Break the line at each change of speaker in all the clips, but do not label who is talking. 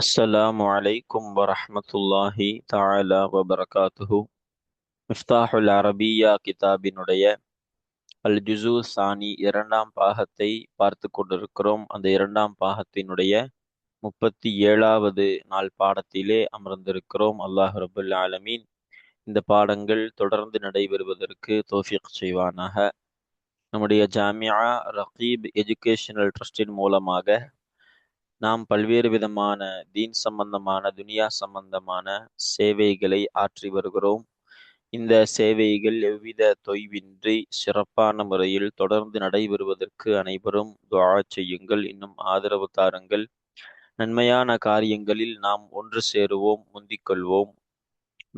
அஸ்ஸலாமு அலைக்கும் வரஹ்மத்துல்லாஹி தஆலா வபரகாத்துஹு. மிஃப்தாஹுல் அரபியா கிதாபினுடைய அல் ஜுஸு சானி இரண்டாம் பாகத்தை பார்த்து கொண்டிருக்கிறோம். அந்த இரண்டாம் பாகத்தினுடைய 37வது நாள் பாடத்திலே அமர்ந்திருக்கிறோம். அல்லாஹ் ரபுல் ஆலமீன் இந்த பாடங்கள் தொடர்ந்து நடைபெறுவதற்கு தௌஃபீக் செய்வானாக. நம்முடைய ஜாமியா ரகீப் எஜுகேஷனல் ட்ரஸ்டின் மூலமாக நாம் பல்வேறு விதமான தீன் சம்பந்தமான துனியா சம்பந்தமான சேவைகளை ஆற்றி வருகிறோம். இந்த சேவைகள் எவ்வித தொய்வின்றி சிறப்பான முறையில் தொடர்ந்து நடைபெறுவதற்கு அனைவரும் துஆ செய்யுங்கள், இன்னும் ஆதரவு தாருங்கள். நன்மையான காரியங்களில் நாம் ஒன்று சேருவோம், முந்திக்கொள்வோம்.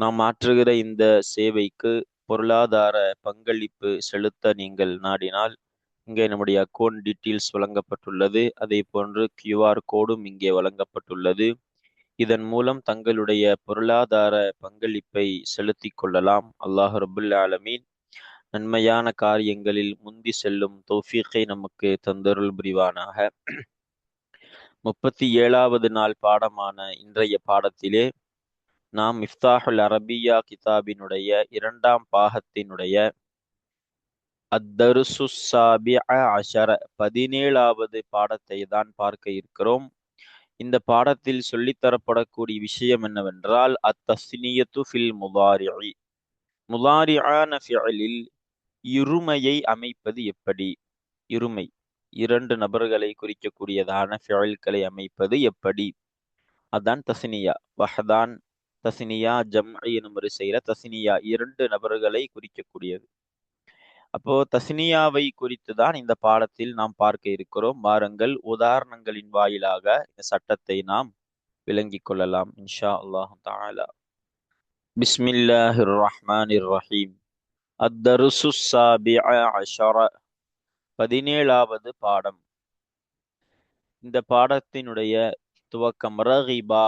நாம் ஆற்றுகிற இந்த சேவைக்கு பொருளாதார பங்களிப்பு செலுத்த நீங்கள் நாடினால் இங்கே நம்முடைய அக்கௌண்ட் டீட்டெயில்ஸ் வழங்கப்பட்டுள்ளது. அதே போன்று QR கோடும் இங்கே வழங்கப்பட்டுள்ளது. இதன் மூலம் தங்களுடைய பொருளாதார பங்களிப்பை செலுத்தி கொள்ளலாம். அல்லாஹ் ரபுல் ஆலமீன் நன்மையான காரியங்களில் முந்தி செல்லும் தௌஃபீக்கை நமக்கு தந்தருள் புரிவானாக. 37வது நாள் பாடமான இன்றைய பாடத்திலே நாம் மிஃப்தாஹுல் அரபியா கிதாபினுடைய இரண்டாம் பாகத்தினுடைய அத்தருசு சாபிஅ அஷர 17வது பாடத்தை தான் பார்க்க இருக்கிறோம். இந்த பாடத்தில் சொல்லித்தரப்படக்கூடிய விஷயம் என்னவென்றால் அத்தஸ்னியத்து ஃபில் முதாரிஇ, முதாரிஆன ஃபிஅலில் இருமையை அமைப்பது எப்படி, இருமை இரண்டு நபர்களை குறிக்கக்கூடியதான ஃபிஅல்களை அமைப்பது எப்படி, அதான் தஸ்னியா. வஹதான் தஸ்னியா, ஜம்இ எனும் வரிசையில தஸ்னியா இரண்டு நபர்களை குறிக்கக்கூடியது. அப்போ தஸ்னியாவை குறித்து தான் இந்த பாடத்தில் நாம் பார்க்க இருக்கிறோம். வாருங்கள் உதாரணங்களின் வாயிலாக இந்த சட்டத்தை நாம் விளங்கிக் கொள்ளலாம் இன்ஷா அல்லாஹ் தஆலா. பிஸ்மில்லாஹிர் ரஹ்மானிர் ரஹீம். அத்தருசு சாபிஅ அஷர 17வது பாடம். இந்த பாடத்தினுடைய துவக்கம் ரகிபா,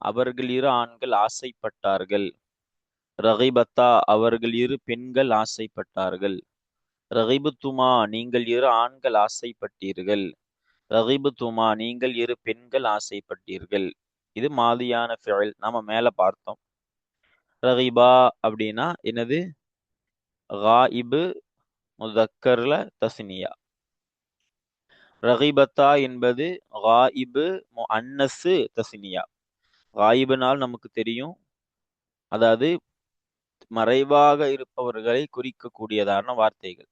அவர்கள் இரு ஆண்கள் ஆசைப்பட்டார்கள். ரகிபத்தா, அவர்கள் இரு பெண்கள் ஆசைப்பட்டார்கள். ரகிபுத்துமா, நீங்கள் இரு ஆண்கள் ஆசைப்பட்டீர்கள். ரகிபுத்துமா, நீங்கள் இரு பெண்கள் ஆசைப்பட்டீர்கள். இது மாதியான ஃபிஅல் நாம மேல பார்த்தோம். ரகிபா அப்படின்னா என்னது? காயிபு முதக்கர்ல தஸ்னியா. ரகிபத்தா என்பது காயிபு முஅன்னசு தஸ்னியா. காயிபுனால் நமக்கு தெரியும், அதாவது மறைவாக இருப்பவர்களை குறிக்கக்கூடியதான வார்த்தைகள்.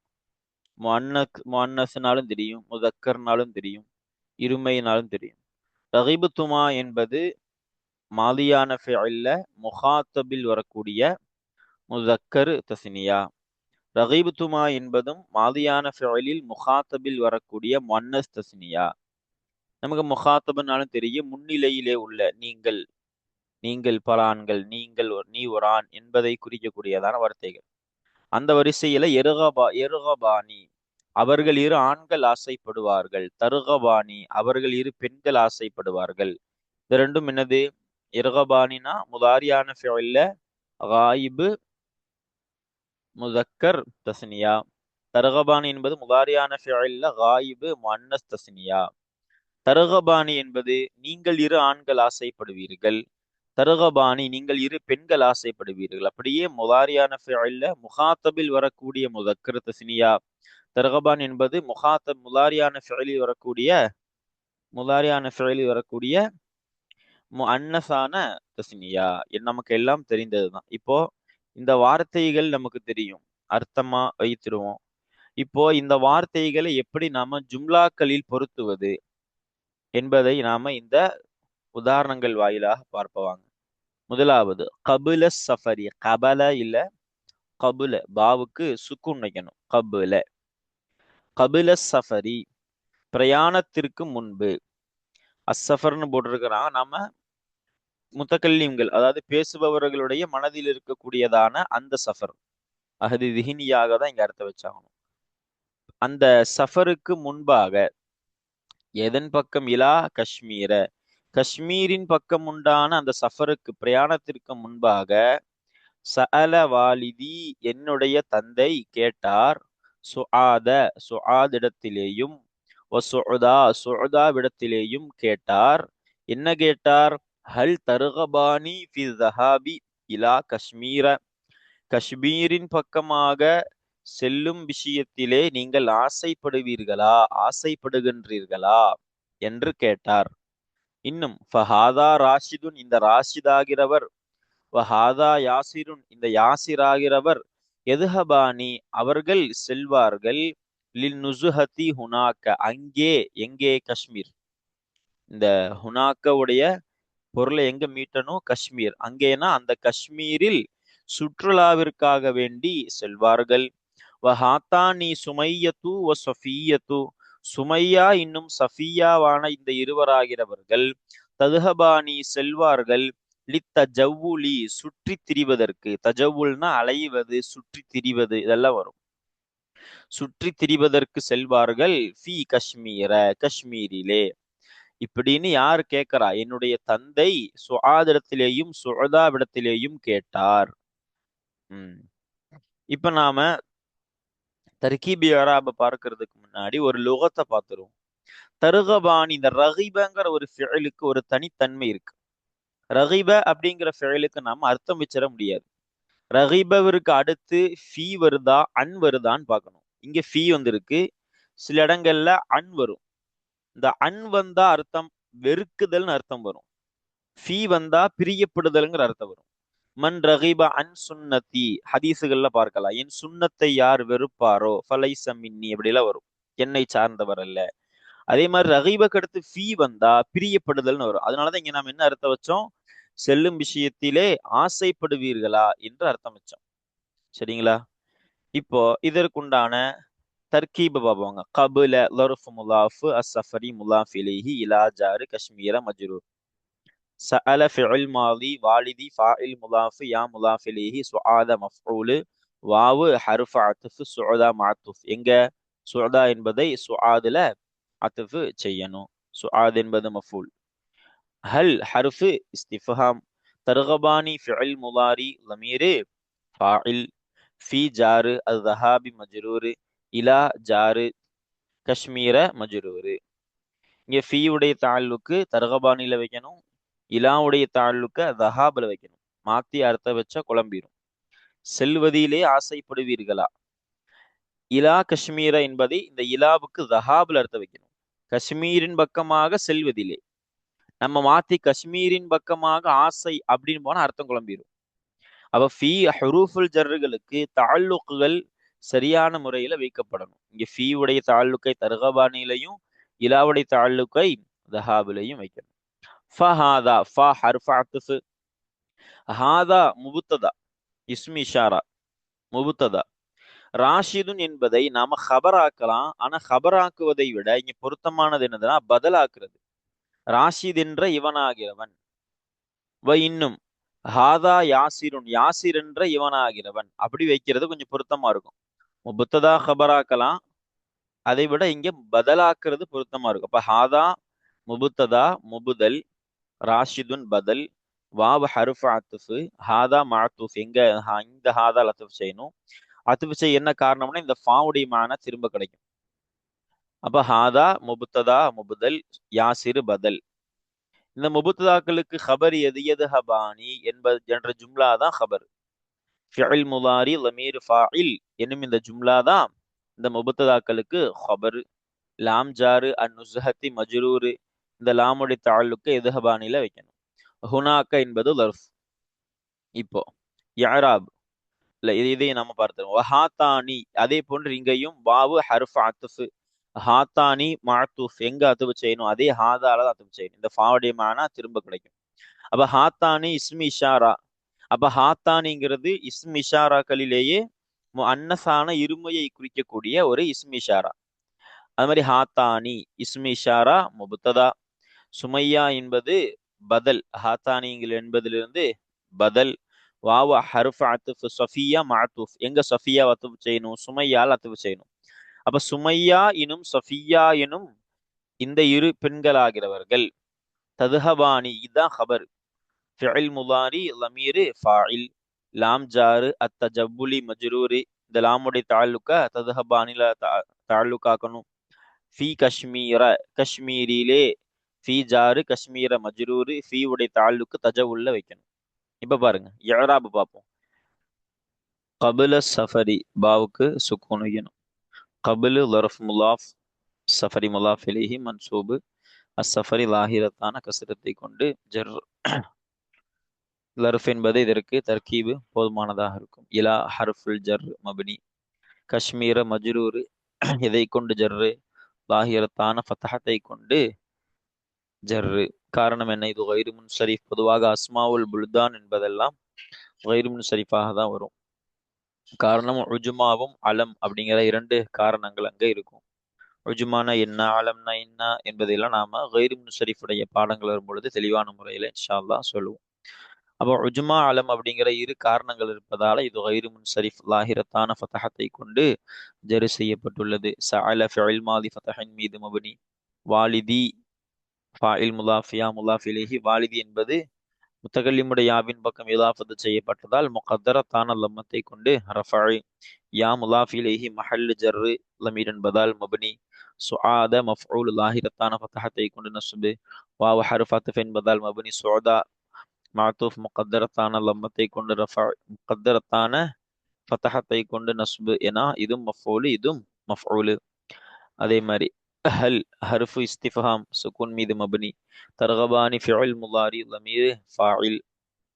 முஅன்னஸ்னாலும் தெரியும், முதக்கர்னாலும் தெரியும், இருமையினாலும் தெரியும். ரகிபுத்துமா என்பது மாதியான ஃபிஅல்ல முகாத்தபில் வரக்கூடிய முதக்கர் தஸ்னியா. ரகிபுத்துமா என்பதும் மாதியான ஃபிஅலில் முகாத்தபில் வரக்கூடிய முஅன்னஸ் தஸ்னியா. நமக்கு முகாத்தபனாலும் தெரியும், முன்னிலையிலே உள்ள நீங்கள், நீங்கள் பல ஆண்கள், நீங்கள் நீ ஒரு ஆண் என்பதை குறிக்கக்கூடியதான வார்த்தைகள். அந்த வரிசையில எருகபானி, அவர்கள் இரு ஆண்கள் ஆசைப்படுவார்கள். தருகபானி, அவர்கள் இரு பெண்கள் ஆசைப்படுவார்கள். இது ரெண்டும் என்னது? எருகபானினா முதாரியான ஃபிஅல்ல காயிபு முதக்கர் தஸ்னியா. தருகபானி என்பது முதாரியான ஃபிஅல்ல காயிபு முஅன்னஸ் தஸ்னியா. தருகபானி என்பது நீங்கள் இரு ஆண்கள் ஆசைப்படுவீர்கள். தருகபானி, நீங்கள் இரு பெண்கள் ஆசைப்படுவீர்கள். அப்படியே முதாரியான ஃபிஅல்ல முகாத்தபில் வரக்கூடிய முதக்கர் தஸ்னியா. தர்கபான் என்பது முதாரியான ஃபிஅலில் வரக்கூடிய முஅன்னஸான தஸ்னியா. நமக்கு எல்லாம் தெரிந்ததுதான். இப்போ இந்த வார்த்தைகள் நமக்கு தெரியும், அர்த்தமா வைத்திருவோம். இப்போ இந்த வார்த்தைகளை எப்படி நாம ஜும்லாக்களில் பொருத்துவது என்பதை நாம இந்த உதாரணங்கள் வாயிலாக பார்ப்பவாங்க. முதலாவது கபுல சஃபரி. கபல இல்ல கபுல, பாவுக்கு சுக்குன் வைக்கணும். கபுல. கபுல சஃபரி, பிரயாணத்திற்கு முன்பு. அஸ்ஸஃபர்னு போட்டிருக்கிறாங்க. நாம முத்தக்கல்லீம்கள், அதாவது பேசுபவர்களுடைய மனதில் இருக்கக்கூடியதான அந்த சஃபர், அஹது திஹினியாக தான் இங்க அர்த்தம் வச்சாகணும். அந்த சஃபருக்கு முன்பாக, எதன் பக்கம்? இலா காஷ்மீர, காஷ்மீரின் பக்கம் உண்டான அந்த சஃபருக்கு பிரயாணத்திற்கு முன்பாக, சஅல வாலிதி, என்னுடைய தந்தை கேட்டார், சுஆத, சுஆதிடத்திலேயும், வசுஉதா, சுஉதாவிடத்திலேயும் கேட்டார், என்ன கேட்டார்? ஹல் தருகபானி ஃபி ஸஹாபி இலா காஷ்மீர, காஷ்மீரின் பக்கமாக செல்லும் விஷயத்திலே நீங்கள் ஆசைப்படுகின்றீர்களா என்று கேட்டார். இன்னும் ஃபஹாதா ராஷிதுன், இந்த ராஷிதாகிறவர், வஹாதா யாசிருன், இந்த யாசிராகிறவர், எதுஹபானி, அவர்கள் செல்வார்கள், லில் நுசுஹதி ஹுனாக்க, அங்கே, எங்கே? காஷ்மீர். இந்த ஹுனாக்கவுடைய பொருளை எங்க மீட்டணும்? காஷ்மீர். அங்கேனா அந்த காஷ்மீரில் சுற்றுலாவிற்காக வேண்டி செல்வார்கள். வஹாத்தானி சுமையத்து வ சஃபியத்து, சுமையா இன்னும் சஃபியாவான இந்த இருவராகிறவர்கள், ததுஹபானி செல்வார்கள், லித்தஜவுலி சுற்றி திரிவதற்கு. தஜவுல்னா அலைவது, சுற்றி திரிவது, இதெல்லாம் வரும். சுற்றி திரிவதற்கு செல்வார்கள், ஃபி காஷ்மீர, காஷ்மீரிலே. இப்படின்னு யார் கேட்கிறா? என்னுடைய தந்தை சுஆதிடத்திலேயும் சுஅதாவிடத்திலேயும் கேட்டார். இப்ப நாம தர்கீபி இராப பார்க்கிறதுக்கு முன்னாடி ஒரு லுகத்தை பார்த்துருவோம். தருகபானி, இந்த ரகிபங்கிற ஒரு ஃபிஅலுக்கு ஒரு தனித்தன்மை இருக்கு. ரகிப அப்படிங்கிற ஃபிஅலுக்கு நாம அர்த்தம் வச்சிட முடியாது. ரகிபவிற்கு அடுத்து ஃபீ வருதா அன் வருதான்னு பார்க்கணும். இங்க ஃபீ வந்திருக்கு, சில இடங்கள்ல அன் வரும். இந்த அன் வந்தா அர்த்தம் வெறுக்குதல்னு அர்த்தம் வரும். ஃபீ வந்தா பிரியப்படுதல்ங்கிற அர்த்தம் வரும். மன் ரகிப அன் சுன்னத்தி, ஹதீசுகள்ல பார்க்கலாம். என் சுன்னத்தை யார் வெறுப்பாரோ ஃபலைஸ மின்னி, அப்படிலாம் வரும், என்னை சார்ந்தவர் அல்ல. அதே மாதிரி ரகிபக்கு அடுத்து ஃபீ வந்தா பிரியப்படுதல்னு வரும். அதனாலதான் இங்க நாம் என்ன அர்த்தம் வச்சோம்? செல்லும் விஷயத்திலே ஆசைப்படுவீர்களா என்று அர்த்தம் வச்சோம். சரிங்களா? இப்போ இதற்குண்டான தர்கீப பாபாங்க. கபுல லர்ஃப் முலாஃபு அஸ்ஸஃபரி முலாஃப் இலைஹி இலா ஜாரு காஷ்மீர மஜ்ரூர். சஅல ஃபிஅல் மாதி வாலிதி ஃபாஇல் முலாஃப் யா முலாஃப் இலைஹி சுஆத மஃஊல் வாவு ஹர்ஃப் அத்ஃப் சுஅதா மஅத்துஃப். எங்க சுஅதா என்பதை சுஆதுல அத்ஃப் செய்யணும். சுஆத் என்பது மஃஊல். ஹல் ஹர்ஃப் இஸ்திஃபாம். தர்கபானி ஃபிஅல் முலாரி லமீர் ஃபாஇல். ஃபி ஜாரு அஸ்ஸஹாபி மஜ்ரூர் இலா ஜாரு காஷ்மீர மஜ்ரூர். இங்க ஃபீ உடைய தாலுக்கு தர்கபானில வைக்கணும், இலாவுடைய தாலுக்க தஹாபில் வைக்கணும். மாத்தி அர்த்தம் வச்சா குழம்பிடும். செல்வதிலே ஆசைப்படுவீர்களா? இலா காஷ்மீர என்பதை இந்த இலாவுக்கு தஹாபில் அர்த்தம் வைக்கணும். காஷ்மீரின் பக்கமாக செல்வதிலே. நம்ம மாத்தி காஷ்மீரின் பக்கமாக ஆசை அப்படின்னு போனா அர்த்தம் குழம்பிடும். அப்ப ஃபீ ஹுரூஃபுல் ஜர்ர்களுக்கு தாலுக்குகள் சரியான முறையில வைக்கப்படணும். இங்க ஃபீ உடைய தாலுக்கை தர்கபானிலையும் இலாவுடைய தாலுக்கை தஹாபிலையும் வைக்கணும். ஃபஹாதா, ஃபா ஹர்ஃப் அத்ஃப். ஹாதா முபுத்ததா, இஸ்மி இஷாரா, முபுத்ததா. ராஷிதுன் என்பதை நாம ஹபராக்கலாம். ஆனா ஹபராக்குவதை விட இங்க பொருத்தமானது என்னதுன்னா பதிலாக்குறது. ராஷித் என்ற இவனாகிறவன். இன்னும் ஹாதா யாசிருன், யாசிர் என்ற இவனாகிறவன், அப்படி வைக்கிறது கொஞ்சம் பொருத்தமா இருக்கும். முபுத்ததா ஹபராக்கலாம், அதை விட இங்க பதிலாக்குறது பொருத்தமா இருக்கும். அப்ப ஹாதா முபுத்ததா முபுதல், ராஷிதுன் பதல், வாவ் ஹர்ஃப் அத்ஃப், ஹாதா மஅத்தூஃப். எங்க இந்த ஹாதா அத்ஃப் செய்யணும். அத்ஃப் செய்ய என்ன காரணம்னா இந்த ஃபாவுடைய மானா திரும்ப கிடைக்கும். அப்ப ஹாதா முபுத்ததா முபுதல், யாசிர் பதல். இந்த முபுத்ததாக்களுக்கு ஹபர் எது? எதுஹபானி என்ற ஜும்லா தான் ஹபர். ஃபிஅல் முலாரி லமீர் ஃபாஇல் என்னும் இந்த ஜும்லா தான் இந்த முபுத்ததாக்களுக்கு ஹபர். லாம் ஜாரு அன் நுஸ்ஹத்தி மஜ்ரூர், இந்த லாமுடைய தாலுக்கு எதுஹபானில வைக்கணும். ஹுனாக்க என்பது லர்ஃப். இப்போ இஅராப் இதை நம்ம பார்த்தோம். வஹாத்தானி, அதே போன்று இங்கேயும் வாவு ஹர்ஃப் அத்ஃப். ஹாத்தானி மஅத்தூஃப், எங்க அத்ஃப் செய்யணும்? அதே ஹாதால தான் அத்ஃப் செய்யணும். இந்த ஃபாவுடைய மானா திரும்ப கிடைக்கும். அப்ப ஹாத்தானி இஸ்மி இஷாரா. அப்ப ஹாத்தானிங்கிறது இஸ்மி இஷாராக்களிலேயே அன்னசான இருமையை குறிக்கக்கூடிய ஒரு இஸ்மி இஷாரா. அது மாதிரி ஹாத்தானி இஸ்மி இஷாரா முபுத்ததா. சுமையா என்பது பதல், ஹாத்தானிங்கள் என்பதிலிருந்து பதல். வாவ ஹர்ஃப் அத்ஃப், சஃபியா மஅத்தூஃப். எங்க சஃபியா அத்ஃப் செய்யணும்? சுமையால் அத்ஃப் செய்யணும். அப்ப சுமையா எனும் சஃபியா எனும் இந்த இரு பெண்களாகிறவர்கள், ததுஹபானி இதுதான் ஹபர். ஃபிஅல் முலாரி லமீர் ஃபாஇல், லாம் ஜாரு அத்தஜவுலி மஜ்ரூர், இந்த லாமுடைய தாலுக்க ததுஹபானில தாலுக்காக்கணும். ஃபி காஷ்மீர, காஷ்மீரிலே. ஃபீ ஜாரு கஷ்மீர மஜ்ரூரு ஃபீ உடைய தாலுக்கு தஜவுல்ல வைக்கணும். இப்ப பாருங்க இஅராப் பார்ப்போம். கபில சஃபரி பாவுக்கு சுக்கூன் வைக்கணும். கபிலு லரஃப் முலாஃப் சஃபரி முலாஃப் இலைஹி மன்சூபு அஸ்ஸஃபரி லாஹிரத்தான கசரத்தை கொண்டு ஜர். லர்ஃப் என்பது இதற்கு தர்கீபு போதுமானதாக இருக்கும். இலா ஹர்ஃபுல் ஜர் மப்னி. கஷ்மீர மஜ்ரூரு எதை கொண்டு ஜர்ரு? லாஹிரத்தான ஃபத்தஹத்தை கொண்டு ஜர்ரு. காரணம் என்ன? இது கைரு முன்சரிஃப். பொதுவாக அஸ்மாவுல் புல்தான் என்பதெல்லாம் கைரு முன்சரிஃபாக தான் வரும். காரணம் உஜுமாவும் அலம் அப்படிங்கிற 2 காரணங்கள் அங்க இருக்கும். உஜுமானா என்ன, அலம்னா என்ன என்பதையெல்லாம் நாம கைரு முன்சரிஃபுடைய பாடங்கள் வரும்பொழுது தெளிவான முறையில இன்ஷா அல்லாஹ் சொல்லுவோம். அப்போ உஜ்மா அலம் அப்படிங்கிற 2 காரணங்கள் இருப்பதால இது கைரு முன்சரிஃப் லாஹிரத்தான ஃபத்தஹத்தை கொண்டு ஜரு செய்யப்பட்டுள்ளது. சஅல ஃபிஇல் மாதி ஃபதஹின் மீது மப்னி. வாலிதி ஃபாயில் முலாஃப் யா முலாஃப் இலைஹி. வாலிதி என்பது முத்தகல்லிமுடைய யாவின் பக்கம் இதாஃபத்து செய்யப்பட்டதால் முகத்தரத்தான லம்மத்தை கொண்டு ரஃபஇ. யா முலாஃப் இலைஹி மஹல்லு ஜர்ரு லமீர் என்பதால் மப்னி. சுஆத மஃஊல் லாஹிரத்தான ஃபதஹத்தை கொண்டு நஸ்பு. வாவ் ஹர்ஃப் அத்ஃப் என்பதால் மப்னி. சுஅதா மாத்தூஃப் முகத்தரத்தான லம்மத்தை கொண்டு ரஃபஅ. முகத்தரத்தான ஃபதஹத்தை கொண்டு நஸ்பு என இதுவும் மஃஊல் இதுவும் மஃஊல். அதே மாதிரி ஹல் ஹர்ஃபு இஸ்திஃபாம் சுக்கூன் மீது மப்னி. தர்கபானி ஃபிஇல் முலாரி லமீர் ஃபாயில்.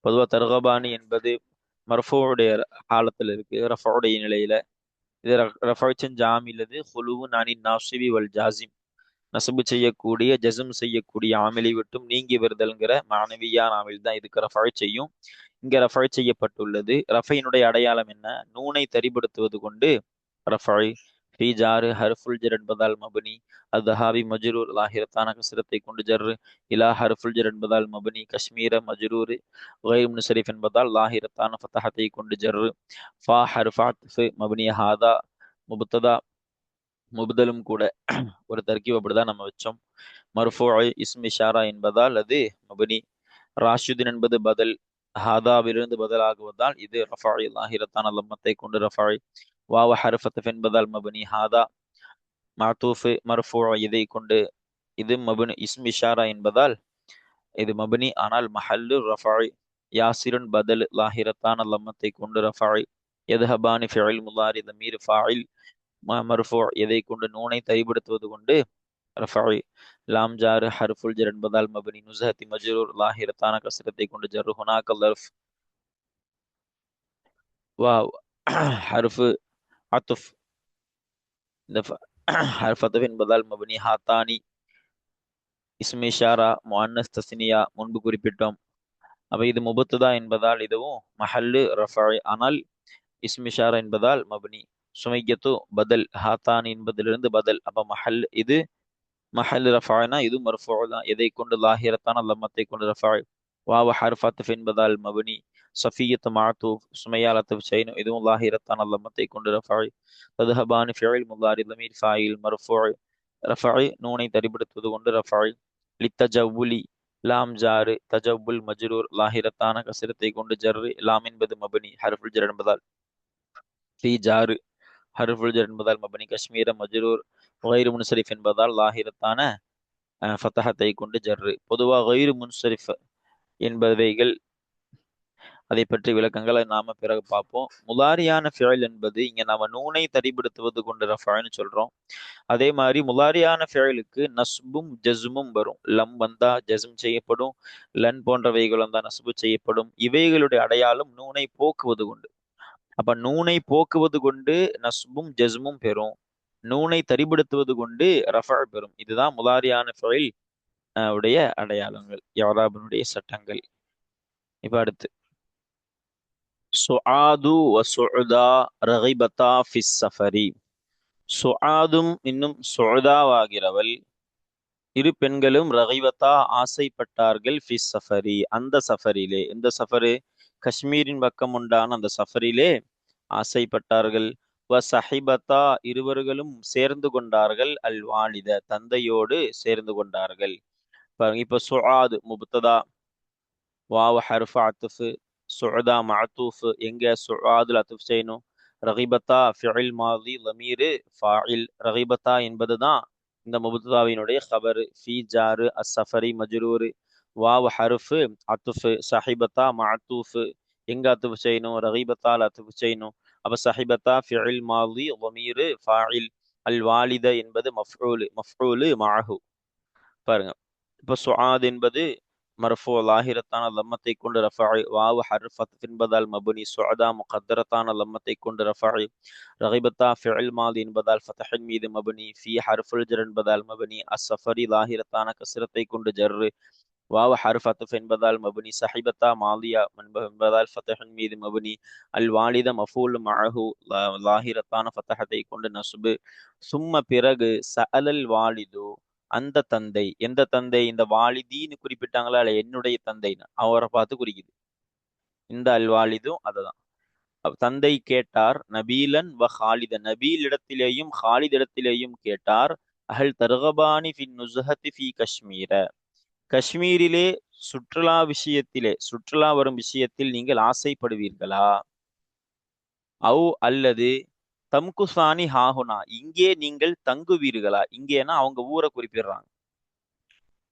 பொதுவாக தர்கபானி என்பது மர்ஃபூடைய ஹாலத்தில் இருக்கு, ரஃபுடைய நிலையில. இது ரஃபு ஜாமிலது ஹுலுவுன் அனின் நாசிபி வல் ஜாசிம். நசபு செய்யக்கூடிய ஜஸ்ம் செய்யக்கூடிய ஆமிலை விட்டும் நீங்கி வருதல்ங்கிற மாணவியான ஆமில் தான் இதுக்கு ரஃபு செய்யும். இங்க ரஃபு செய்யப்பட்டுள்ளது. ரஃபையினுடைய அடையாளம் என்ன? நூனை தரிபடுத்துவது கொண்டு ரஃபு. ஃபீ ஜாரு ஹர்ஃபுல் ஜர் என்பதால் மப்னி. அத்ஹாபி மஜ்ரூர் லாஹிரத்தான கஸ்ரத்தை கொண்டு ஜர். இலா ஹர்ஃபுல் ஜர் என்பதால் மப்னி. கஷ்மீர மஜ்ரூர் கைரு முன்சரிஃப் என்பதால் லாஹிரத்தான ஃபத்தஹத்தை கொண்டு ஜர். ஃபா ஹர்ஃப் அத்ஃப் மப்னி. ஹாதா முப்ததா முப்தலும் கூட ஒரு தர்கீப் அப்படிதான் நம்ம வச்சோம். மர்ஃபூஇ இஸ்ம் இஷாரா என்பதால் அது மப்னி. ராஷிதுன் என்பது பதில் ஹாதாவிலிருந்து பதிலாகுவதால் இது ரஃபஇ லாஹிரத்தான லம்மத்தை கொண்டு ரஃபஇ. வாவ ஹர்ஃப் அத்ஃப் என்பதால் மப்னி. ஹாதா மாத்தூஃப் மர்ஃபூ இதை கொண்டு இது மப்னி. இஸ்ம் இஷாரா என்பதால் இது மப்னி, ஆனால் மஹல்லு ரஃபஇ. யாசிருன் பதல் லாஹிரத்தான லம்மத்தை கொண்டு ரஃபஇ. யத்ஹபானி ஃபிஇல் முலாரி தமீர் ஃபாயில் மர்ஃபூ எதை கொண்டு நூனை தரிபடுத்துவது கொண்டு ரஃபஇ. லாம் ஜார் ஹர்ஃபுல் ஜர் என்பதால் மப்னி. நுஸஹதி மஜ்ரூர் லாஹிரத்தான கஸ்ரத்தை கொண்டு ஜர். ஹுனாக லர்ஃப் வாவ் ஹர்ஃப் அத்ஃப். இந்த ஹர்ஃப் அத்ஃப் என்பதால் மப்னி. ஹாத்தானி இஸ்ம் இஷாரா முஅன்னஸ் தஸ்னியா முன்பு குறிப்பிட்டோம். அப்ப இது முபத்ததா என்பதால் இதுவும் மஹல்லு ரஃபஇ, ஆனால் இஸ்ம் இஷாரா என்பதால் மப்னி. சுமையத்து பதல் ஹாத்தானி என்பதிலிருந்து பதல். அப்ப மஹல் இது மஹல் ரஃபஅனா இது மர்ஃபூ தான். எதை கொண்டு? லாஹிரத்தான லம்மத்தை கொண்டு ரஃபஇ. வாவ ஹர்ஃப் அத்ஃப் என்பதால் மப்னி. சஃபியத்து மாத்தூஃப் சுமையால் அத்ஃப் செய்யணும், இதுவும் லாஹிரத்தான லம்மத்தை கொண்டு ரஃபஇ. தத்ஹபானி ஃபிஇல் முலாரி லமீர் ஃபாயில் மர்ஃபூ ரஃபஇ நூனை தரிபடுத்துவது கொண்டு ரஃபஇ. லித்தஜவுலி லாம் ஜாரு தஜவுல் மஜ்ரூர் லாஹிரத்தான கசரத்தை கொண்டு ஜர். லாம் என்பது மப்னி. ஹர்ஃபுல் ஜர் என்பதால் ஃபீ ஜாரு ஹர்ஃபுல் ஜர் என்பதால் மப்னி. கஷ்மீர மஜ்ரூர் கைரு முன்சரிஃப் என்பதால் லாஹிரத்தான ஃபத்தஹத்தை கொண்டு ஜர்ரு. பொதுவாக கைரு முன்சரிஃப் என்பவைகள் அதை பற்றி விளக்கங்களை நாம பிறகு பார்ப்போம். முலாரியான ஃபிஇல் என்பது இங்க நாம நூனை தரிபடுத்துவது கொண்டு ரஃபஅன்னு சொல்றோம். அதே மாதிரி முலாரியான ஃபிஇலுக்கு நஸ்பும் ஜஸ்மும் வரும். லம் வந்தா ஜஸ்ம் செய்யப்படும், லன் போன்றவைகள் வந்தா நஸ்பு செய்யப்படும். இவைகளுடைய அடையாளம் நூனை போக்குவது கொண்டு. அப்ப நூனை போக்குவது கொண்டு நஸ்பும் ஜஸ்மும் பெறும், நூனை தரிபடுத்துவது கொண்டு ரஃபஅ பெறும். இதுதான் முலாரியான ஃபிஇல் உடைய அடையாளங்கள், இஅராபினுடைய சட்டங்கள். இப்ப அடுத்து சுஆது வ சுஅதா ரகிபதா ஃபிஸ் ஸஃபரி. சுஆதும் இன்னும் சுஅதாவாகிறவள் இரு பெண்களும் ரகிபதா ஆசைப்பட்டார்கள் ஃபிஸ் ஸஃபரி அந்த சஃபரிலே. எந்த சஃபரு? காஷ்மீரின் பக்கம் உண்டான அந்த சஃபரிலே ஆசைப்பட்டார்கள். வ சஹிபதா இருவர்களும் சேர்ந்து கொண்டார்கள். அல் வாலித தந்தையோடு சேர்ந்து கொண்டார்கள். பாருங்க, இப்ப சுஆது முப்ததா, வாவ ஹர்ஃப் அத்ஃப், சுஅதா மஅத்தூஃப். எங்க சுஆதுல் அத்ஃப் செய்யணும். ரகிபதா ஃபிஇல் மாதி லமீர் ஃபாயில். ரகிபதா என்பதுதான் இந்த முபுதாவினுடைய ஹபரு. ஃபி ஜாரு அஸ்ஸஃபரி மஜ்ரூரு. வாவ் ஹருஃபு அத்துஃபு. சஹிபத்தா மஅத்தூஃபு. எங்க அத்துஃபு செய்யணும்? ரகீபத்தால் அத்துஃபு செய்யணும். அப்ப சஹிபத்தா ஃபிஇல் மாதி ضمீரு ஃபாயில். அல் வாலித என்பது மஃபூலு மஅஹு. பாருங்க, இப்ப சுஆத் என்பது மர்ஃபூ லாஹிரத்தான லம்மத்தை கொண்டு ரஃபஇ. வாவ் ஹர்ஃப் அத்ஃப் என்பதால் மப்னி. சுஅதா முகத்தரத்தான லம்மத்தை கொண்டு ரஃபஇ. ரகிபத்தா ஃபிஇல் மாதி என்பதால் ஃபத்ஹின் மீது மப்னி. ஃபீ ஹர்ஃபுல் ஜர் என்பதால் மப்னி. அஸ்ஸஃபரி லாஹிரத்தான கஸ்ரத்தை கொண்டு ஜர்ரு. வாவ் ஹர்ஃப் அத்ஃப் என்பதால் மப்னி. சஹிபத்தா மாலியா என்பதால் ஃபத்ஹின் மீது மப்னி. அல் வாலித மஃபூல் மஅஹு லாஹிரத்தான ஃபத்ஹத்தை கொண்டு நஸ்பு. சும்ம பிறகு சஅலல் வாலிது அந்த தந்தை. எந்த தந்தை? இந்த வாலிதீன்னு குறிப்பிட்டாங்களா இல்ல, என்னுடைய தந்தைன்னு அவரை பார்த்து குறிக்குது. இந்த அல் வாலிதும் அதுதான். தந்தை கேட்டார். நபீலன் வ ஹாலிதன், நபீல் இடத்திலேயும் ஹாலித் இடத்திலேயும் கேட்டார். அஹல் தர்கபானி ஃபின் நுஸ்ஹத்தி ஃபி காஷ்மீர, காஷ்மீரிலே சுற்றுலா விஷயத்திலே, சுற்றுலா வரும் விஷயத்தில் நீங்கள் ஆசைப்படுவீர்களா? அவு அல்லது தம்குசானி ஹாஹுனா, இங்கே நீங்கள் தங்குவீர்களா? இங்கேனா அவங்க ஊரை குறிப்பிடுறாங்க.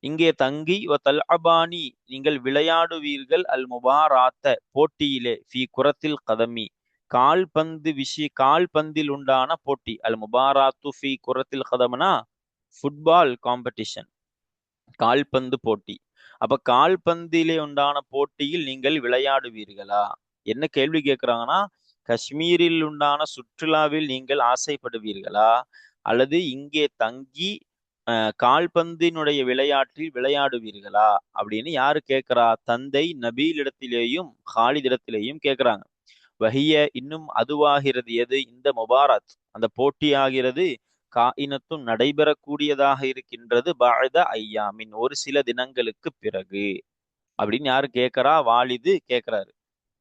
இங்கே தங்கி தல்அபானி நீங்கள் விளையாடுவீர்கள். அல் முபாராத்த போட்டியிலே. ஃபி குரத்தில் கதமி கால்பந்தில் உண்டான போட்டி. அல் முபாராத்து ஃபி குரத்தில் கதம்னா ஃபுட்பால் காம்படிஷன், கால்பந்து போட்டி. அப்ப கால்பந்திலே உண்டான போட்டியில் நீங்கள் விளையாடுவீர்களா? என்ன கேள்வி கேட்கிறாங்கன்னா, காஷ்மீரில் உண்டான சுற்றுலாவில் நீங்கள் ஆசைப்படுவீர்களா, அல்லது இங்கே தங்கி கால்பந்தினுடைய விளையாட்டில் விளையாடுவீர்களா அப்படின்னு யாரு கேட்கிறா? தந்தை நபீல் இடத்திலேயும் ஹாலித் இடத்திலேயும் கேட்கிறாங்க. வஹிய இன்னும் அதுவாகிறது. எது? இந்த முபாரத், அந்த போட்டி ஆகிறது. காயினத்தும் நடைபெறக்கூடியதாக இருக்கின்றது. பஅத ஐயாமின் ஒரு சில தினங்களுக்கு பிறகு அப்படின்னு யாரு கேட்கிறா? வாலிது கேட்கிறாரு.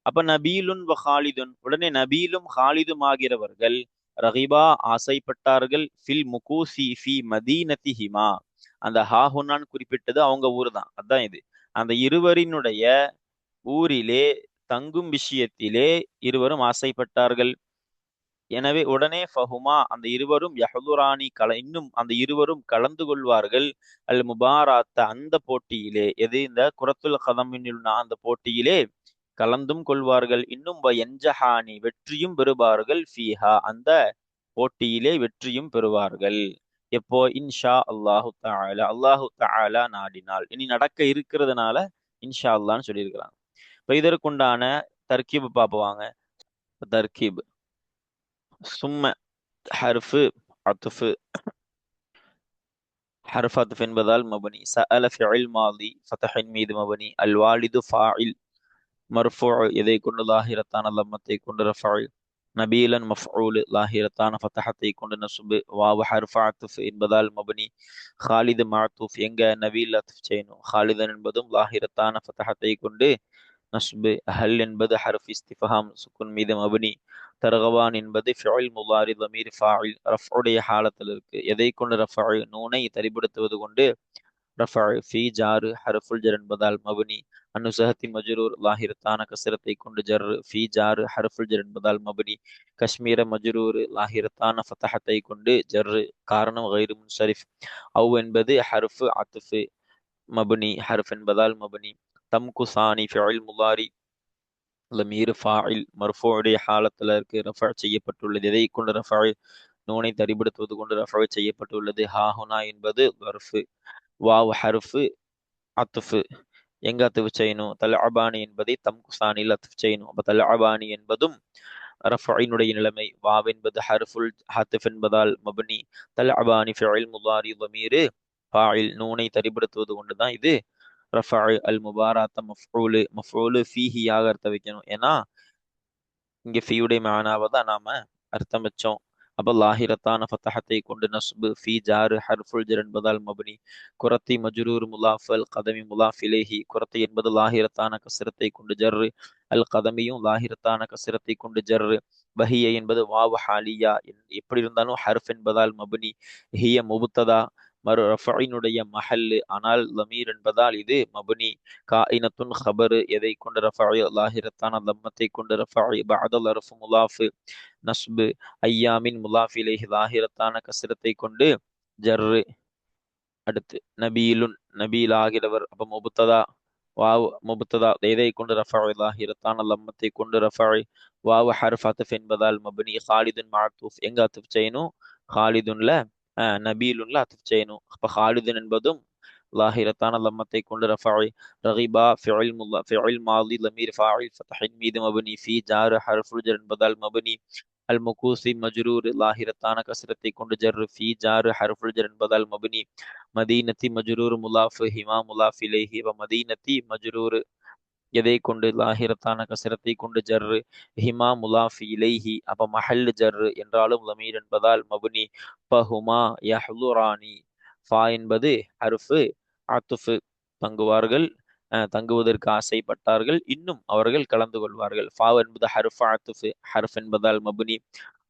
அப்ப நபீலுன் வ ஹாலிதுன், உடனே நபீலும் ஹாலிதும் ஆகிறவர்கள் ரகிபா ஆசைப்பட்டார்கள். ஃபில் முகூசி ஃபி மதீனத்திஹிமா, அந்த ஹாஹுனான்னு குறிப்பிட்டது அவங்க ஊர் தான். அதான் இது. அந்த இருவரினுடைய ஊரிலே தங்கும் விஷயத்திலே இருவரும் ஆசைப்பட்டார்கள். எனவே உடனே ஃபஹுமா அந்த இருவரும் யஹ்துரானி இன்னும் அந்த இருவரும் கலந்து கொள்வார்கள். அல் முபாராத்த அந்த போட்டியிலே. எது? இந்த குரத்துல் கதமின் அந்த போட்டியிலே கலந்தும் கொள்வார்கள். இன்னும் என்ஜஹானி வெற்றியும் பெறுவார்கள். ஃபீஹா அந்த போட்டியிலே வெற்றியும் பெறுவார்கள். எப்போ? இன்ஷா அல்லாஹு தஆலா, அல்லாஹு தஆலா நாடினால். இனி நடக்க இருக்கிறதுனால இன்ஷா அல்லான்னு சொல்லியிருக்கிறாங்க. இப்ப இதற்குண்டான தர்கீப் பார்ப்போம். தர்கீப் சும்ம ஹர்ஃபு அத்ஃபு. ஹர்ஃப் அத்ஃப் என்பதால் மபனி. சஅல ஃபிஇல் மாதி ஃபத்ஹின் மீது மபனி. அல் வாலிது ஃபாயில் மர்ஃபூ எதை கொண்டு? லாஹிரத்தான லம்மத்தை கொண்டு ரஃபஇ. நபீலன் மஃஊல் லாஹிரத்தான ஃபத்ஹத்தை கொண்டு நஸ்பு. வாவ் ஹர்ஃப் அத்ஃப் என்பதால் மபனி. ஹாலித் மஅத்தூஃப் எங்க? நபீல் அத்ஃப் செய்யணும். ஹாலிதன் என்பதும் லாஹிரத்தான ஃபத்ஹத்தை கொண்டு நஸ்பு. ஹல் என்பது ஹர்ஃப் இஸ்திஃபாம் சுக்குன் மீது மபனி. தர்கவான் என்பது ஃபிஇல் முதாரி ضمீர் ஃபாயில் ரஃப்உடைய ஹாலத்தில் இருக்கு. எதை கொண்டு ரஃபஇ? நூனை தரிபடுத்துவது கொண்டு ரஃபஇ. ஃபி ஜாரு ஹர்ஃபுல் ஜர் என்பதால் மபனி. அன்னுசஹத்தின் மஜ்ரூர் லாஹிரத்தான கஸ்ரத்தை கொண்டு ஜர். ஃபி ஜாரு ஹர்ஃபுல் ஜர் என்பதால் மபனி. காஷ்மீர மஜ்ரூர் லாஹிரத்தான ஃபத்ஹத்தை கொண்டு ஜர். காரணம் கைரு முன்சரிஃப். அவு என்பது ஹர்ஃப் அத்ஃப் மபனி. ஹர்ஃப் என்பதால் மபனி. தம்குசானி ஃபிஇல் முதாரி லமீர் ஃபாயில் மர்ஃபூடைய ஹாலத்துல இருக்கு. ரஃபா செய்யப்பட்டுள்ளது. எதை கொண்டு ரஃபா? நூனை தரிபடுத்துவது கொண்டு ரஃபா செய்யப்பட்டுள்ளது. ஹாஹுனா என்பது வர்ஃபு. வாவ் ஹர்ஃபு அத்ஃபு எங்க அத்ஃப் செய்யணும்? தல்அபானி என்பதை தம்குசானில் அத்ஃப் செய்யணும். அப்ப தல்அபானி என்பதும் ரஃபைனுடைய நிலைமை. வாவ் என்பது ஹர்ஃபுல் அத்ஃப் என்பதால் மப்னி. தல்அபானி ஃபிஇல் முதாரி ضمீர் ஃபாயில் நூனை தரிபடுத்துவது கொண்டுதான் இது ரஃபா. அல் முபாராத்த மஃஊல் ஃபீஹி யாக அர்த்தம் வைக்கணும். ஏன்னா இங்க ஃபீயுடைய மானாவை தான் நாம அர்த்தம் வச்சோம். அப்ப லாஹிரத்தான ஃபத்தஹத்தை கொண்டு நஸ்பு. ஃபீ ஜாரு ஹர்ஃபுல் ஜர் என்பதால் மப்னி. குரத்தி மஜ்ரூர் முலாஃப் அல் கதமி முலாஃப் இலைஹி. குரத்தி என்பது லாஹிரத்தான கஸ்ரத்தை கொண்டு ஜர். அல் கதமியும் லாஹிரத்தான கஸ்ரத்தை கொண்டு ஜர். வஹிய என்பது வாவ் ஹாலியா. எப்படி இருந்தாலும் ஹர்ஃப் என்பதால் மப்னி. ஹிய முபுத்ததா மறு ரஃபைனுடைய மஹல்லு. ஆனால் லமீர் என்பதால் இது மபுனி. காயினத்துன் ஹபரு எதை கொண்டு ரஃபை? லாஹிரத்தான லம்மத்தை கொண்டு ரஃபை. பஅதல் அர்ஃபு முலாஃபு நஸ்பு. ஐயாமின் முலாஃப் இலைஹி லாஹிரத்தான கஸ்ரத்தை கொண்டு ஜர்ரு. அடுத்து நபீலுன், நபீல் ஆகிறவர். அப்ப முபுத்ததா, வாவ் முபுத்ததா எதை கொண்டு ரஃபஇ லாஹிரத்தான லம்மத்தை கொண்டு ரஃபஇ. வாவ் ஹர்ஃப் அத்ஃப் என்பதால் மப்னி. ஹாலிதுன் மஅத்தூஃப் எங்க அத்ஃப் செய்யணும்? ஹாலிதுன்ல நபீலுன்ல அத்ஃப் செய்யணும். அப்ப ஹாலிதுன் என்பதும் லாஹிரத்தான லம்மத்தை கொண்டு ரஃபஇ. ரகிபா ஃபிஇல் மாதி லமீர் ஃபாஇல் ஃபத்ஹின் மீது மப்னி. ஃபீ ஜார் ஹர்ஃபுல் ஜர் என்பதால் மப்னி. அல் முகூசி மஜ்ரூர் லாஹிரத்தான கஸ்ரத்தை கொண்டு ஜர். ஃபீ ஜார் ஹர்ஃபுல் ஜர் என்பதால் மப்னி. மதீனத்தி மஜ்ரூர் முலாஃப் ஹிமா முலாஃப் இலைஹி. வ மதீனத்தி மஜ்ரூர் எதை கொண்டு? லாஹிரத்தான கசரத்தை கொண்டு ஜர். ஹிமா முலாஃப் இலைஹி அப்ப மஹல் ஜர் என்றாலும் லமீர் என்பதால் மபுனி. பஹுமா யஹ்லுரானி, ஃபா என்பது ஹர்ஃபு அத்துஃபு. தங்குவார்கள், தங்குவதற்கு ஆசைப்பட்டார்கள், இன்னும் அவர்கள் கலந்து கொள்வார்கள். ஃபா என்பது ஹர்ஃப் அத்துஃபு, ஹர்ஃப் என்பதால் மபுனி.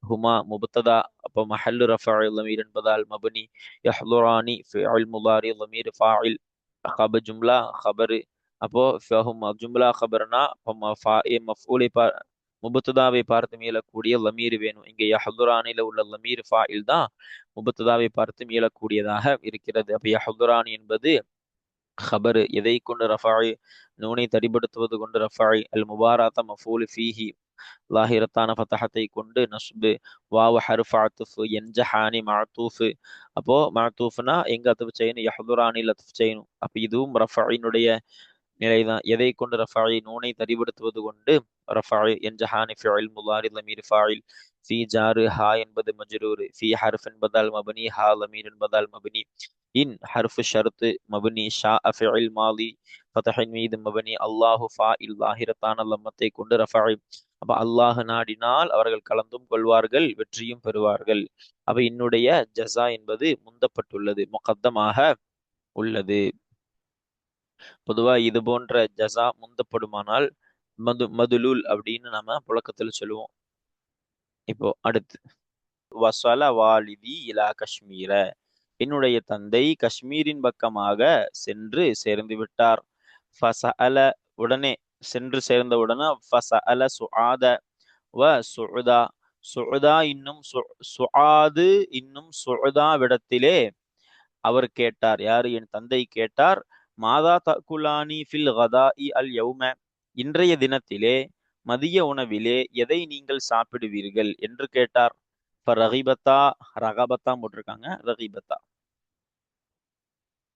ஹுமா முபத்ததா அப்ப மஹல்லு ரஃபஇ லமீர் என்பதால் மபுனி. யஹ்லுரானி ஃபிஇல் முதாரி லமீர் ஃபாஇல். ஹப ஜும்லா ஹபரு. அப்போ ஃபஹும் ஜும்லா ஹபர்னா மஃஊலை முபத்ததாவை பார்த்து மீளக்கூடிய லமீர் வேணும். இங்க யஹ்துரானில உள்ள லமீர் ஃபாயில் தான் முபத்ததாவை பார்த்து மீளக்கூடியதாக இருக்கிறது. அப்ப யஹ்துரானி என்பது ஹபரு எதை கொண்டு ரஃபாய்? நூனை தடிபடுத்துவது கொண்டு ரஃபாய். அல் முபாராத்த மஃஊல் ஃபீஹி லாஹிரத்தான ஃபத்தஹத்தை கொண்டு நஸ்பு. வாவ் ஹர்ஃப் அத்ஃப். யன்ஜஹானி மஅத்தூஃப். அப்போ மஅத்தூஃப்னா எங்க அத்ஃப் செய்யணும்? யஹ்துரானில் அத்ஃப் செய்யணும். அப்ப இதுவும் ரஃபாயினுடைய நிலைதான். எதை கொண்டு ரஃபாயி? நூனை தரிபடுத்துவது கொண்டு ரஃபாயி. என்ஜஹானி ஃபிஇல் முதாரி லமீர் ஃபாயில். ஃபீ ஜாரு ஹா என்பது மஜ்ரூர். ஃபீ ஹர்ஃப் என்பதால் மபனி. ஹா லமீர் என்பதால் மபனி. இன் ஹர்ஃப் ஷர்த் மபனி. ஷா ஃபிஇல் மாலி ஃபதஹின் மீது மபனி. அல்லாஹு ஃபாயில் லாஹிரத்தான லம்மத்தை கொண்டு ரஃபாயி. அப்ப அல்லாஹ் நாடினால் அவர்கள் கலந்தும் கொள்வார்கள், வெற்றியும் பெறுவார்கள். அப்ப என்னுடைய ஜஸா என்பது முந்தப்பட்டுள்ளது, முகத்தமாக உள்ளது. பொதுவா இது போன்ற ஜஸா முந்தப்படுமானால் மதுலூல் அப்படின்னு நம்ம புழக்கத்துல சொல்லுவோம். இப்போ அடுத்து வசல வாலிதி இலா காஷ்மீர, என்னுடைய தந்தை காஷ்மீரின் பக்கமாக சென்று சேர்ந்து விட்டார். ஃபசஅல உடனே, சென்று சேர்ந்தவுடனே ஃபசஅல சுஆத வ சுஉதா, சுஉதா இன்னும் சுஆது இன்னும் சுஉதா விடத்திலே அவர் கேட்டார். யாரு? என் தந்தை கேட்டார். மாதா தகுலானி ஃபில் கதாஇ அல் யௌம, இன்றைய தினத்திலே மதிய உணவிலே எதை நீங்கள் சாப்பிடுவீர்கள் என்று கேட்டார். ரகிபத்தா, ரகபத்தா போட்டிருக்காங்க, ரகிபத்தா.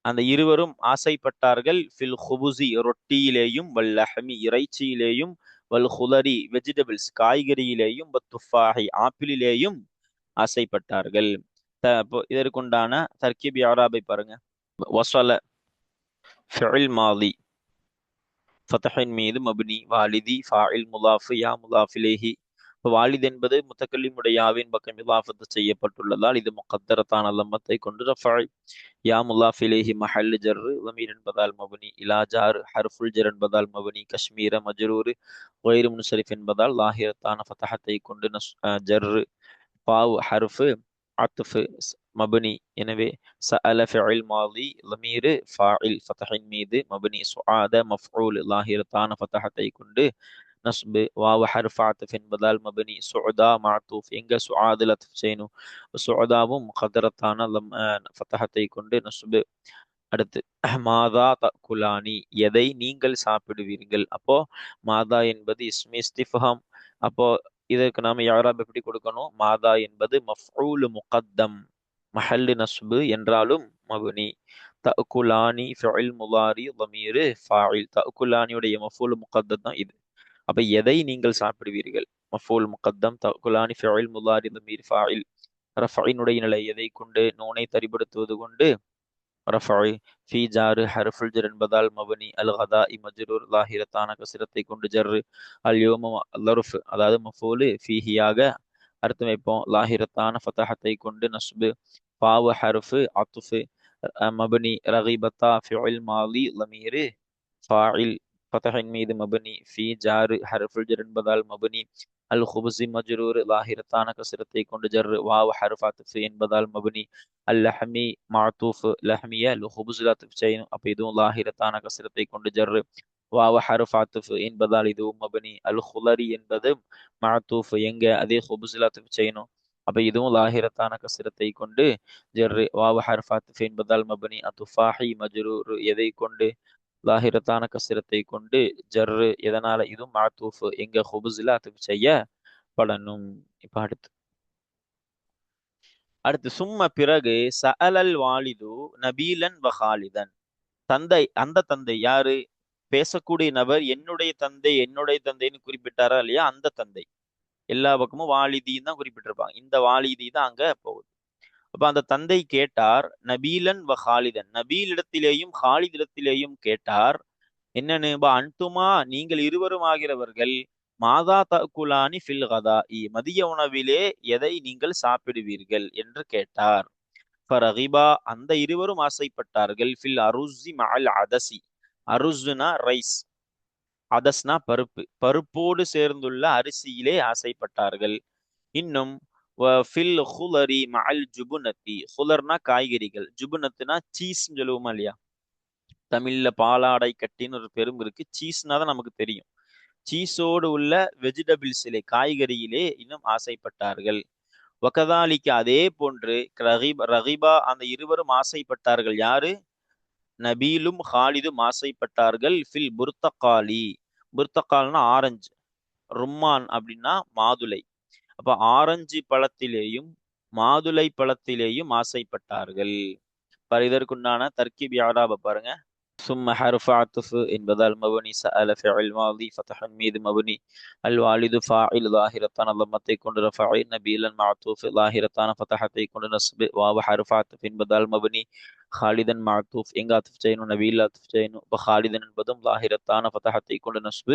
அந்த இருவரும் ஆசைப்பட்டார்கள். ஃபில் ஹுபுசி ரொட்டியிலேயும், வல் லஹமி இறைச்சியிலேயும், வல் ஹுலரி வெஜிடபிள்ஸ் காய்கறியிலேயும், துஃபாஹி ஆப்பிளிலேயும் ஆசைப்பட்டார்கள். இதற்குண்டான தர்கீப் யாராபை பாருங்க. வசல ஃபிஇல் மாதி ஃபதஹின் மீது மப்னி. வாலிதி ஃபாயில் முலாஃப் யா முலாஃப் இலைஹி. வாலித் என்பது முத்தக்கல்லிமுடைய யாவின் பக்கம் இலாஃபத்து செய்யப்பட்டுள்ளதால் இது முகத்தரத்தான லம்மத்தை கொண்டு ரஃபாய். யா முலாஃப் இலைஹி மஹல் ஜர் லமீர் என்பதால் மப்னி. இலா ஜார் ஹர்ஃபுல் ஜர் என்பதால் மப்னி. காஷ்மீர மஜ்ரூர் கைரு முன்சரிஃப் என்பதால் லாஹிரத்தான ஃபதஹத்தை கொண்டு ஜர். பாவ் ஹர்ஃபு அத்ஃப் மபனி. எனவே சஅல ஃபிஇல் மாதி லமீர் ஃபாயில் ஃபதஹின் மீது மபனி. சுஆத மஃஊல் லாஹிரத்தான ஃபதஹத்தை கொண்டு நஸ்பு. வாவ் ஹர்ஃப் அத்ஃப் என்பதால் மபனி. சுஅதா மஅத்தூஃப் எங்க சுஆதில் அத்ஃப் செய்யணும். சுஅதாவும் முகதரத்தான ஃபதஹத்தை கொண்டு நஸ்பு. அடுத்து மாதா தகுலானி, எதை நீங்கள் சாப்பிடுவீர்கள். அப்போ மாதா என்பது இஸ்மி இஸ்திஃபாம். அப்போ இதற்கு நாம யாராப் எப்படி கொடுக்கணும்? மாதா என்பது மஃஊல் முகத்தம், மஹல்லு நஸ்பு என்றாலும் மபுனி. தகுலானி ஃபிஇல் முதாரி லமீர் ஃபாயில். தகுலானியுடைய மஃஊல் முகத்தம் தான் இது. அப்ப எதை நீங்கள் சாப்பிடுவீர்கள்? மஃஊல் முகத்தம். தகுலானி ஃபிஇல் முதாரி லமீர் ஃபாயில். ரஃபஇனுடைய நிலை எதை கொண்டு? நூனை தரிபடுத்துவது கொண்டு ரஃபஇ. ஃபீ ஜாரு ஹர்ஃபுல் ஜர் என்பதால் மபனி. அல் கதாஇ மஜ்ரூர் லாஹிரத்தான கஸ்ரத்தை கொண்டு ஜர். அல் யௌம லர்ஃப் அதாவது மஃஊல் ஃபீஹியாக அர்த்தம் வைப்போம். லாஹிரத்தான ஃபதஹத்தை கொண்டு நஸ்பு. பாவ ஹர்ஃபு அத்ஃப் மபனி. ரகிபத்தா ஃபிஇல் மாலி லமீர் ஃபாயில் ஃபதஹின் மீது மபனி. ஃபீ ஜாரு ஹர்ஃபுல் ஜர் என்பதால் மபனி. அல் ஹுபுசி மஜ்ரூர் லாஹிரத்தான கஸ்ரத்தை கொண்டு ஜர். வாவ் ஹர்ஃப் அத்ஃப் என்பதால் மபனி. அல் லஹமி மஅத்தூஃப் லஹமிய ஹுபுஸ்ல அத்ஃப் செய்யணும். அப்ப இதுவும் லாஹிரத்தான கஸ்ரத்தை கொண்டு ஜர். வாவ் ஹர்ஃப் அத்ஃப் என்பதால் இதுவும் மபனி. அல் ஹுலரி என்பது மஅத்தூஃப் எங்க? அதே ஹுபுஸ்ல அத்ஃப் செய்யணும். அப்ப இதுவும் லாஹிரத்தான கசிரத்தை கொண்டு ஜர்ரு. வாவு ஹர்ஃப் அத்ஃப் என்பதால் மபனி. அத்துஃபாஹி மஜ்ரூர் எதை கொண்டு? லாஹிரத்தான கசிரத்தை கொண்டு ஜர்ரு. எதனால? இதுவும் மாத்தூஃப் எங்க ஹுபுஸ்ல அத்ஃப் செய்யப்படணும். இப்ப அடுத்து சும்ம பிறகு சஅலல் வாலிது நபீலன் வ ஹாலிதன். தந்தை, அந்த தந்தை யாரு? பேசக்கூடிய நபர் என்னுடைய தந்தை என்னுடைய தந்தைன்னு குறிப்பிட்டாரா இல்லையா? அந்த தந்தை. எல்லா பக்கமும் வாலிதின்னு தான் குறிப்பிட்டிருப்பாங்க. இந்த வாலிதி தான் அங்க போகுது. அப்ப அந்த தந்தை கேட்டார் நபீலன் வ ஹாலிதன். நபீல் இடத்திலேயும் ஹாலித் இடத்திலேயும் கேட்டார். என்னன்னு? அன்துமா நீங்கள் இருவரும் ஆகிறவர்கள் மாதா தகுலானி ஃபில் கதாஇ மதிய உணவிலே எதை நீங்கள் சாப்பிடுவீர்கள் என்று கேட்டார். ஃபரகிபா அந்த இருவரும் ஆசைப்பட்டார்கள். ஃபில் அருசி மஅல் அதசி. அருஸ்னா ரைஸ், அதஸ்னா பருப்பு, பருப்போடு சேர்ந்துள்ள அரிசியிலே ஆசைப்பட்டார்கள். இன்னும் ஃபில் ஹுலரி மஅல் ஜுபுனத்தி. ஹுலர்னா காய்கறிகள், ஜுபுனத்துனா சீஸ் சொல்லுவோமா இல்லையா? தமிழ்ல பாலாடை கட்டின்னு ஒரு பெரும் இருக்கு. சீஸ்னா தான் நமக்கு தெரியும். சீஸோடு உள்ள வெஜிடபிள்ஸிலே காய்கறியிலே இன்னும் ஆசைப்பட்டார்கள். வகதாலிக்கு அதே போன்று ரகிபா அந்த இருவரும் ஆசைப்பட்டார்கள். யாரு? நபீலும் ஹாலிதும் ஆசைப்பட்டார்கள். ஃபில் புர்தகாலி. புர்தகால்னா ஆரஞ்சு, ரும்மான் அப்படின்னா மாதுளை. அப்ப ஆரஞ்சு பழத்திலேயும் மாதுளை பழத்திலேயும் ஆசைப்பட்டார்கள். இதற்குண்டான தர்கீப் யாராப பாருங்க. சும்ம ஹர்ஃப் அத்ஃப் என்பதால் மபனி. சஅல ஃபிஅல் மாதி ஃபத்ஹன் மீது மபனி. அல் வாலிது ஃபாஇல் லாஹிரத்தான லம்மத்தை கொண்டு ரஃபஇ. நபீலன் மஅத்தூஃப் லாஹிரத்தான ஃபத்ஹத்தை கொண்டு நஸ்ப். வாவ ஹர்ஃப் அத்ஃப் என்பதால் மபனி. ஹாலிதன் மஅத்தூஃப் எங்க அத்ஃப் செய்யணும்? நபீல் அத்ஃப் செய்யணும். இப்ப ஹாலிதன் என்பதும் லாஹிரத்தான ஃபத்ஹத்தை கொண்டு நஸ்ப்.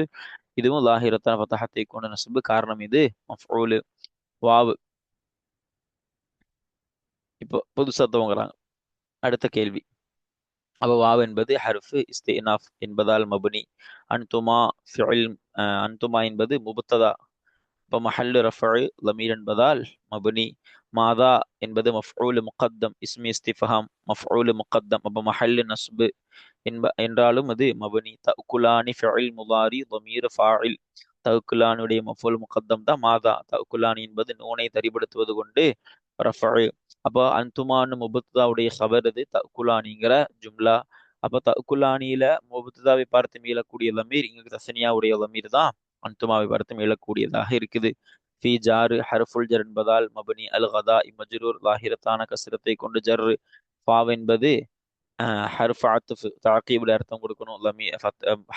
இதுவும் லாஹிரத்தான ஃபத்ஹத்தை கொண்டு நஸ்ப். காரணம் இது மஃஊல். வாவு இப்போ புதுசா துவங்குறாங்க. அடுத்த கேள்வி. அப்ப வாவ் என்பது ஹர்ஃபு இஸ்தினாஃப் என்பதால் மபுனி. அன்துமா ஃபிஇல். அன்துமா என்பது முபத்ததா. இப்போ மஹல்லு ரஃபு லமீர் என்பதால் மபுனி. மாதா என்பது மஃஊல் முகத்தம், இஸ்மி இஸ்திஃபாம் மஃஊல் முகத்தம். அப்போ மஹல்லு நஸ்பு என்றாலும் அது மபுனி. தகுலானி ஃபிஇல் முதாரி லமீர் ஃபாஇல். தகுலானுடைய மஃஊல் முகத்தம் தான் மாதா. தகுலானி என்பது நூனை தரிப்படுத்துவது கொண்டு ரஃபு. அப்போ அன்துமான்னு முபத்ததாவுடைய ஹபர் இது தகுலானிங்கிற ஜும்லா. அப்ப தகுலானியில முபத்ததாவை பார்த்து மீளக்கூடிய லமீர் இங்க தசனியாவுடைய லமீர் தான் அன்துமாவை பார்த்து மீளக்கூடியதாக இருக்குது. ஃபி ஜாரு ஹர்ஃபுல் ஜர் என்பதால் மபனி. அல் கதா மஜ்ரூர் லாஹிரத்தான கஸ்ரத்தை கொண்டு ஜர். ஃபாவ் என்பது ஹர்ஃப் அத்ஃப் தாக்கீபுல அர்த்தம் கொடுக்கணும்.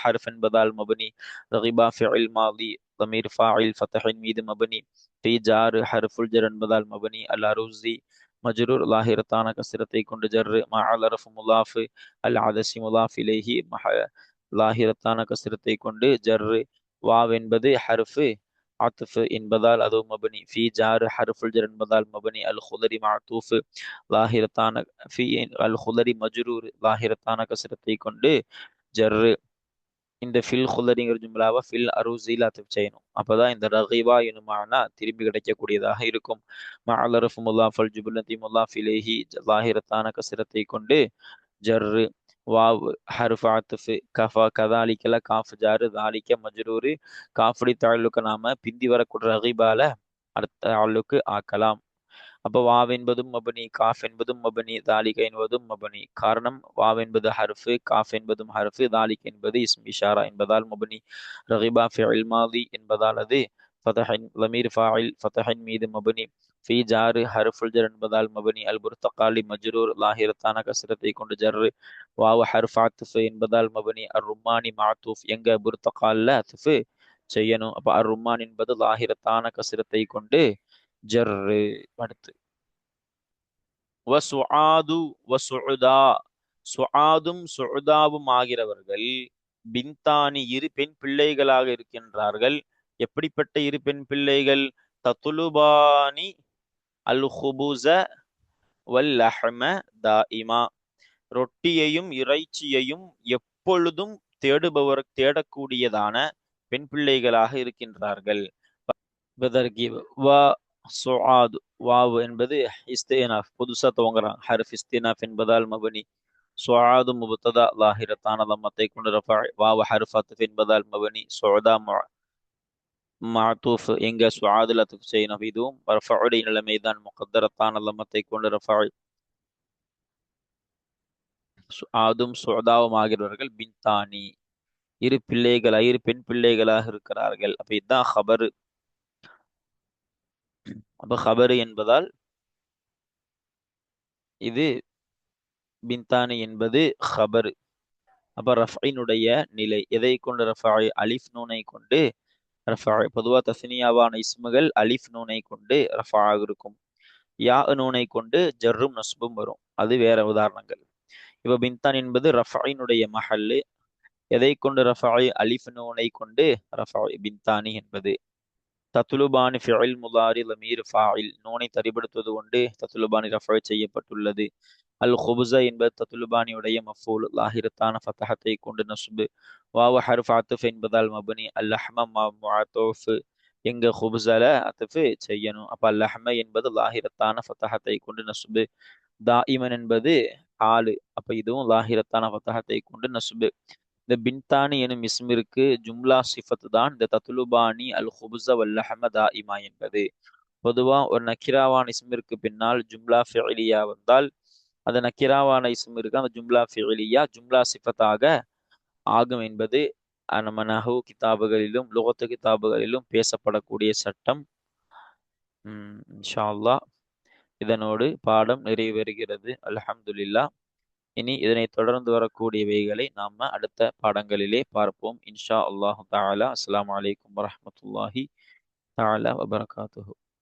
ஹர்ஃப் என்பதால் மபனி. ரகிபா ஃபிஇல் மாதி லமீர் ஃபாஇல் ஃபத்ஹின் மீது மபனி. ஃபி ஜாரு ஹர்ஃபுல் ஜர் என்பதால் மபனி. அல் அருசி மஜ்ரூர் லாஹிரத்தான கஸ்ரத்தை கொண்டு ஜர். மஅல் அர்ஃப் முலாஃப். அல் அதசி முலாஃப் இலைஹி லாஹிரத்தான கஸ்ரத்தை கொண்டு ஜர். வாவ் என்பது ஹர்ஃப் அத்ஃப் என்பதால் அது மபனி. ஃபி ஜார் ஹர்ஃபுல் ஜர் என்பதால் மபனி. அல் குதரி மஅத்தூஃப் லாஹிரத்தான ஃபி அல் குதரி மஜ்ரூர் லாஹிரத்தான கஸ்ரத்தை கொண்டு ஜர். இந்த ஃபில் குதரிங்கிற ஜும்லாவை ஃபில் அருசில் அத்ஃப் செய்யணும். அப்பதான் இந்த ரகிபா எனுமானா திரும்பி கிடைக்கக்கூடியதாக இருக்கும். மஅல் அர்ஃப் முலாஃப் அல் ஜுப்னதி முலாஃப் இலைஹி லாஹிரத்தான கஸ்ரத்தை கொண்டு ஜர். வாவ் ஹர்ஃப் அத்ஃப். கஃபா கதாலிக்கல காஃப் ஜாரு தாலிக்க மஜ்ரூரு. காஃபுடி தாலுக்கு நாம பிந்தி வரக்கூடிய ரகிபால அடுத்த ஆளுக்கு ஆக்கலாம். அப்போ வாவ் என்பதும் மபனி, காஃப் என்பதும் மபனி, தாலிக என்பதும் மபனி. காரணம் வாவ் என்பது ஹர்ஃபு, காஃப் என்பதும் ஹர்ஃபு, தாலிக் என்பது இஸ்ம் இஷாரா என்பதால் மபனி. ரகிபா ஃபிஇல் மாதி என்பதால் அது ஃபதஹின் லமீர் ஃபாஇல் ஃபதஹின் மீது மபனி. ஃபி ஜாரு ஹர்ஃபுல் ஜர் என்பதால் மபனி. அல் புர்தகாலி மஜ்ரூர் லாஹிரத்தான கஸ்ரத்தை கொண்டு ஜர். வாவ் ஹர்ஃப் அத்ஃப் என்பதால் மபனி. அர் ரும்மானி மஅத்தூஃப் எங்க புர்தகால்ல அத்ஃப் செய்யணும். அப்ப அர் ரும்மான் என்பது லாஹிரத்தான கஸ்ரத்தை கொண்டு ஜர். அடுத்து வசுஆது வசுஉதா. சுஆதும் சுஉதாவும் ஆகிறவர்கள் பின்தானி இரு பெண் பிள்ளைகளாக இருக்கின்றார்கள். எப்படிப்பட்ட இரு பெண் பிள்ளைகள்? தத்துலுபானி அல் ஹுபுஸ வல் லஹ்ம தாயிமா. ரொட்டியையும் இறைச்சியையும் எப்பொழுதும் தேடக்கூடியதான பெண் பிள்ளைகளாக இருக்கின்றார்கள். சுஆத் வாவ் என்பது இஸ்தினாஃப் புதுசா துவங்குறாங்க. ஹர்ஃப் இஸ்தினாஃப் என்பதால் மபனி. சுஆது முபத்ததா லாஹிரத்தான லம்மத்தை கொண்டு ரஃபா. வாவ் ஹர்ஃப் அத்ஃப் என்பதால் மபனி. சுஅதா மாத்தூஃப் எங்க சுஆதுல அத்துஃப் செய்யணும். இதுவும் ரஃபஉடைய நிலைமைதான். முகத்தரத்தான லம்மத்தை கொண்டு ரஃபஉ சுஆதும் சுஅதாவும் ஆகிறவர்கள் பின்தானி இரு பெண் பிள்ளைகளாக இருக்கிறார்கள். அப்ப இதுதான் ஹபரு. அப்ப ஹபரு என்பதால் இது பின்தானி என்பது ஹபரு. அப்ப ரஃபைனுடைய நிலை எதை கொண்டு ரஃபை? அலிஃப் நூனை கொண்டு ரஃபா. பொதுவா தஸ்னியாவான இஸ்முகள் அலிஃப் நூனை கொண்டு ரஃபா இருக்கும். யா நூனை கொண்டு ஜர்ரும் நஸ்பும் வரும். அது வேற உதாரணங்கள். இப்ப பின்தான் என்பது ரஃபைனுடைய மஹல்லு. எதை கொண்டு ரஃபை? அலிஃப் நூனை கொண்டு ரஃபா பின்தானி என்பது. தத்துலுபானி ஃபிஇல் முதாரி லமீர் ஃபாயில் நூனை தரிபடுத்துவது கொண்டு தத்துலுபானி ரஃபை செய்யப்பட்டுள்ளது. அல் ஹுபுஸ என்பது தத்துலுபானியுடைய மஃபூல் லாஹிரத்தான ஃபதஹத்தை கொண்டு நஸ்பு. வாவ ஹர்ஃப் அத்ஃப் என்பதால் மப்னி. அல் லஹ்ம முஅத்தூஃப் எங்க ஹுபுஸல அத்ஃப் செய்யணும். அப்ப அல் லஹ்ம என்பது லாஹிரத்தான ஃபதஹத்தை கொண்டு நஸ்பு. தாயிமன் என்பது ஆளு. அப்ப இதுவும் லாஹிரத்தான ஃபதஹத்தை கொண்டு நஸ்பு. இந்த பின்தானி எனும் இஸ்மிற்கு ஜும்லா சிஃபத் தான் இந்த தத்துலுபானி அல் ஹுபுஸ வல் லஹ்ம தாயிமா என்பது. பொதுவா ஒரு நக்கிராவான இஸ்மிற்கு பின்னால் ஜும்லா ஃபிஇலியா வந்தால் அந்த நக்கிராவான இஸ்ம் இருக்கு அந்த ஜும்லா ஃபிஇலியா ஜும்லா சிஃபத்தாக ஆகும் என்பது நம்ம நஹு கிதாபுகளிலும் லுகத்து கிதாபுகளிலும் பேசப்படக்கூடிய சட்டம். இன்ஷா அல்லாஹ் இதனோடு பாடம் நிறைவேறுகிறது. அல்ஹம்துலில்லாஹ். இனி இதனை தொடர்ந்து வரக்கூடியவைகளை நாம அடுத்த பாடங்களிலே பார்ப்போம் இன்ஷா அல்லாஹு தஆலா. அஸ்ஸலாமு அலைக்கும் வரஹ்மத்துல்லாஹி தஆலா வபரகாத்துஹு.